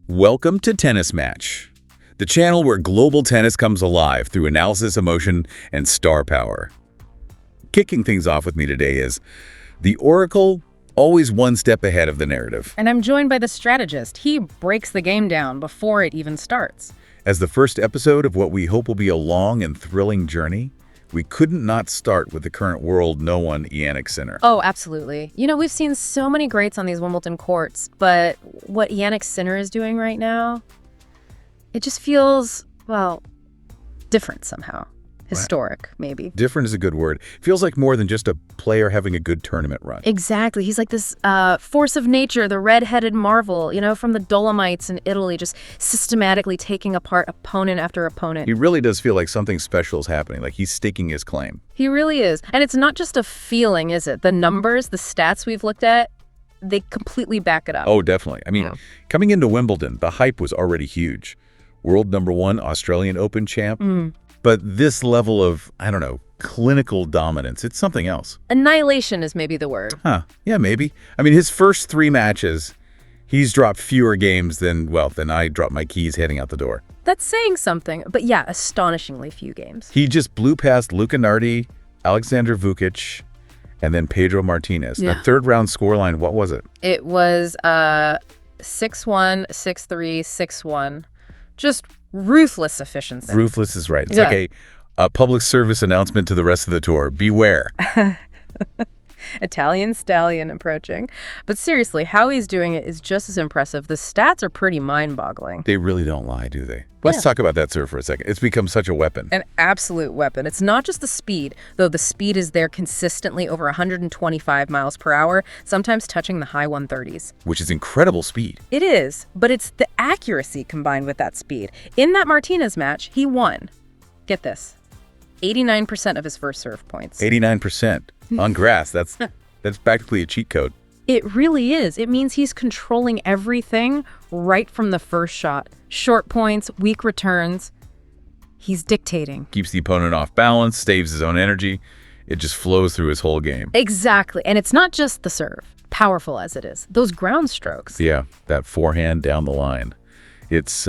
Welcome to Tennis Match, the channel where global tennis comes alive through analysis, emotion, and star power. Kicking things off with me today is the Oracle, always one step ahead of the narrative. And I'm joined by the strategist. He breaks the game down before it even starts. As the first episode of what we hope will be a long and thrilling journey, we couldn't not start with the current world no-one Jannik Sinner. Oh, absolutely. You know, we've seen so many greats on these Wimbledon courts, but what Jannik Sinner is doing right now, it just feels, well, different somehow. Historic, maybe. Different is a good word. Feels like more than just a player having a good tournament run. Exactly. He's like this force of nature, the red-headed marvel, you know, from the Dolomites in Italy, just systematically taking apart opponent after opponent. He really does feel like something special is happening, like he's staking his claim. He really is. And it's not just a feeling, is it? The numbers, the stats we've looked at, they completely back it up. Oh, definitely. I mean, coming into Wimbledon, the hype was already huge. World #1 Australian Open champ. But this level of, I don't know, clinical dominance, it's something else. Annihilation is maybe the word. Huh. Yeah, maybe. I mean, his first 3 matches, he's dropped fewer games than I dropped my keys heading out the door. That's saying something. But yeah, astonishingly few games. He just blew past Luka Nardi, Alexander Vukic, and then Pedro Martinez. Yeah. The third round scoreline, what was it? It was 6-1, 6-3, 6-1. Just ruthless efficiency. Ruthless is right. It's like a public service announcement to the rest of the tour. Beware. Italian stallion approaching. But seriously, how he's doing it is just as impressive. The stats are pretty mind-boggling. They really don't lie, do they? Let's talk about that serve for a second. It's become such a weapon. An absolute weapon. It's not just the speed, though the speed is there consistently over 125 miles per hour, sometimes touching the high 130s. Which is incredible speed. It is, but it's the accuracy combined with that speed. In that Martinez match, he won. Get this. 89% of his first serve points. 89% on grass. That's practically a cheat code. It really is. It means he's controlling everything right from the first shot. Short points, weak returns. He's dictating. Keeps the opponent off balance, saves his own energy. It just flows through his whole game. Exactly. And it's not just the serve, powerful as it is. Those ground strokes. Yeah, that forehand down the line. It's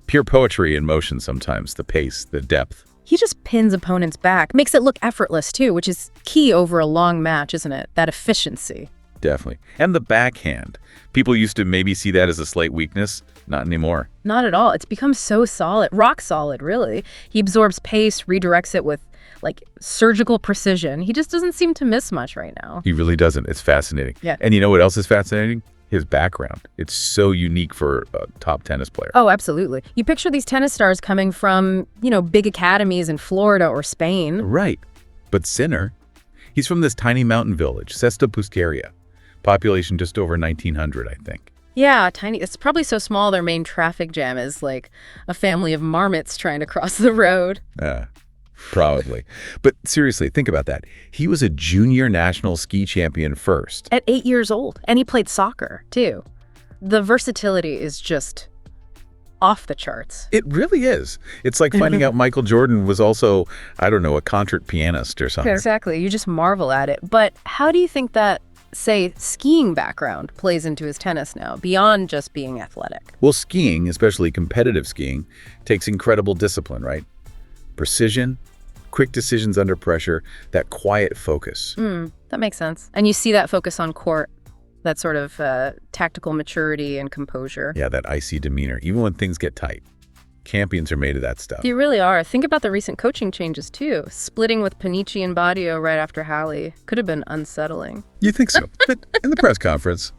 pure poetry in motion sometimes, the pace, the depth. He just pins opponents back. Makes it look effortless, too, which is key over a long match, isn't it? That efficiency. Definitely. And the backhand. People used to maybe see that as a slight weakness. Not anymore. Not at all. It's become so solid. Rock solid, really. He absorbs pace, redirects it with, like, surgical precision. He just doesn't seem to miss much right now. He really doesn't. It's fascinating. Yeah. And you know what else is fascinating? His background. It's so unique for a top tennis player. Oh, absolutely. You picture these tennis stars coming from, you know, big academies in Florida or Spain. Right. But Sinner, he's from this tiny mountain village, Sesto Pusteria. Population just over 1,900, I think. Yeah, tiny. It's probably so small their main traffic jam is like a family of marmots trying to cross the road. Probably. But seriously, think about that. He was a junior national ski champion first. At 8 years old. And he played soccer, too. The versatility is just off the charts. It really is. It's like finding out Michael Jordan was also, I don't know, a concert pianist or something. Exactly. You just marvel at it. But how do you think that, say, skiing background plays into his tennis now, beyond just being athletic? Well, skiing, especially competitive skiing, takes incredible discipline, right? Precision, quick decisions under pressure, that quiet focus. That makes sense. And you see that focus on court, that sort of tactical maturity and composure. Yeah, that icy demeanor, even when things get tight. Champions are made of that stuff. You really are. Think about the recent coaching changes, too. Splitting with Panici and Badio right after Halle could have been unsettling. You think so? But in the press conference,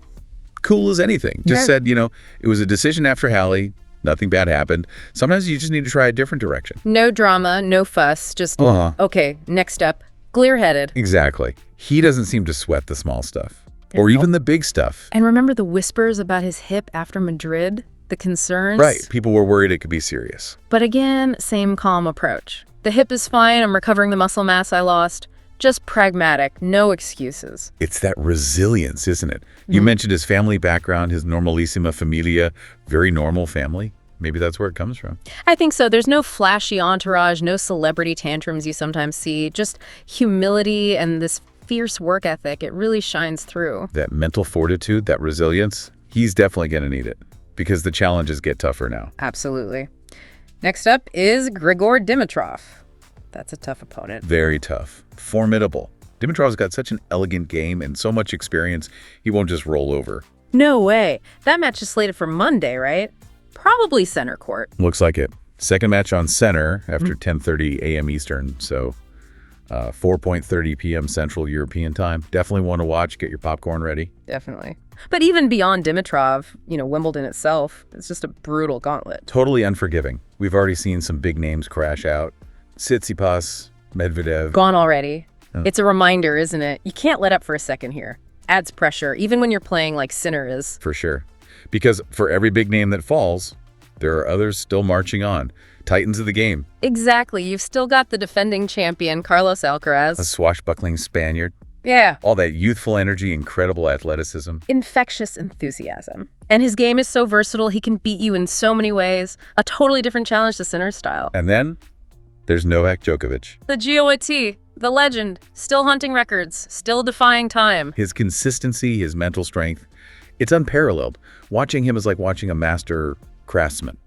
cool as anything. Just said, you know, it was a decision after Halle. Nothing bad happened. Sometimes you just need to try a different direction. No drama, no fuss, just, okay, next step, clear-headed. Exactly. He doesn't seem to sweat the small stuff, or even the big stuff. And remember the whispers about his hip after Madrid? The concerns? Right. People were worried it could be serious. But again, same calm approach. The hip is fine, I'm recovering the muscle mass I lost. Just pragmatic, no excuses. It's that resilience, isn't it? You mentioned his family background, his normalissima familia, very normal family. Maybe that's where it comes from. I think so. There's no flashy entourage, no celebrity tantrums you sometimes see, just humility and this fierce work ethic. It really shines through. That mental fortitude, that resilience, he's definitely going to need it. because the challenges get tougher now. Absolutely. Next up is Grigor Dimitrov. That's a tough opponent. Very tough. Formidable. Dimitrov's got such an elegant game and so much experience, he won't just roll over. No way. That match is slated for Monday, right? Probably center court. Looks like it. Second match on center after 10:30 a.m. Eastern, so 4:30 p.m. Central European time. Definitely want to watch. Get your popcorn ready. Definitely. But even beyond Dimitrov, Wimbledon itself, it's just a brutal gauntlet. Totally unforgiving. We've already seen some big names crash out. Tsitsipas, Medvedev. Gone already. It's a reminder, isn't it? You can't let up for a second here. Adds pressure, even when you're playing like Sinner is. For sure. Because for every big name that falls, there are others still marching on. Titans of the game. Exactly. You've still got the defending champion, Carlos Alcaraz. A swashbuckling Spaniard. Yeah. All that youthful energy, incredible athleticism. Infectious enthusiasm. And his game is so versatile, he can beat you in so many ways. A totally different challenge to Sinner's style. And then there's Novak Djokovic. The GOAT, the legend, still hunting records, still defying time. His consistency, his mental strength, it's unparalleled. Watching him is like watching a master craftsman.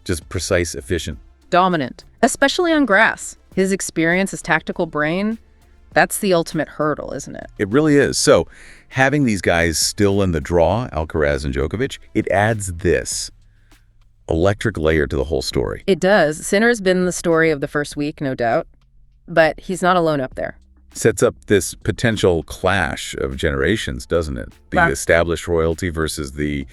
Just precise, efficient. Dominant, especially on grass. His experience, his tactical brain, that's the ultimate hurdle, isn't it? It really is. So having these guys still in the draw, Alcaraz and Djokovic, it adds this electric layer to the whole story. It does. Sinner's been the story of the first week, no doubt. But he's not alone up there. Sets up this potential clash of generations, doesn't it? The established royalty versus the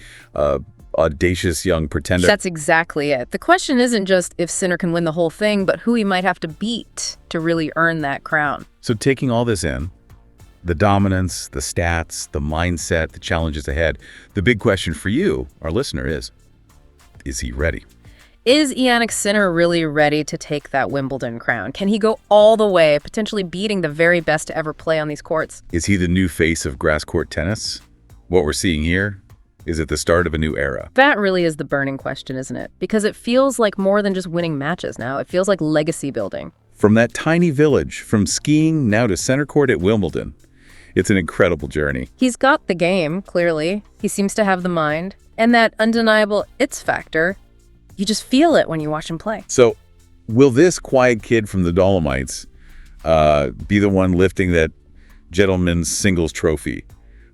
audacious young pretender. That's exactly it. The question isn't just if Sinner can win the whole thing, but who he might have to beat to really earn that crown. So taking all this in, the dominance, the stats, the mindset, the challenges ahead, the big question for you, our listener, is he ready? Is Jannik Sinner really ready to take that Wimbledon crown? Can he go all the way, potentially beating the very best to ever play on these courts? Is he the new face of grass court tennis? What we're seeing here, is it the start of a new era? That really is the burning question, isn't it? Because it feels like more than just winning matches now. It feels like legacy building. From that tiny village, from skiing now to center court at Wimbledon, it's an incredible journey. He's got the game, clearly. He seems to have the mind. And that undeniable it's factor, you just feel it when you watch him play. So will this quiet kid from the Dolomites be the one lifting that gentleman's singles trophy?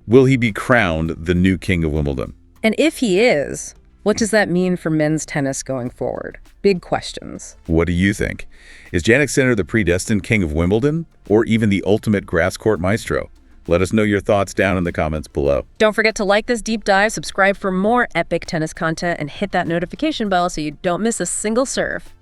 Will he be crowned the new king of Wimbledon? And if he is, what does that mean for men's tennis going forward? Big questions. What do you think? Is Jannik Sinner the predestined king of Wimbledon or even the ultimate grass court maestro? Let us know your thoughts down in the comments below. Don't forget to like this deep dive, subscribe for more epic tennis content, and hit that notification bell so you don't miss a single serve.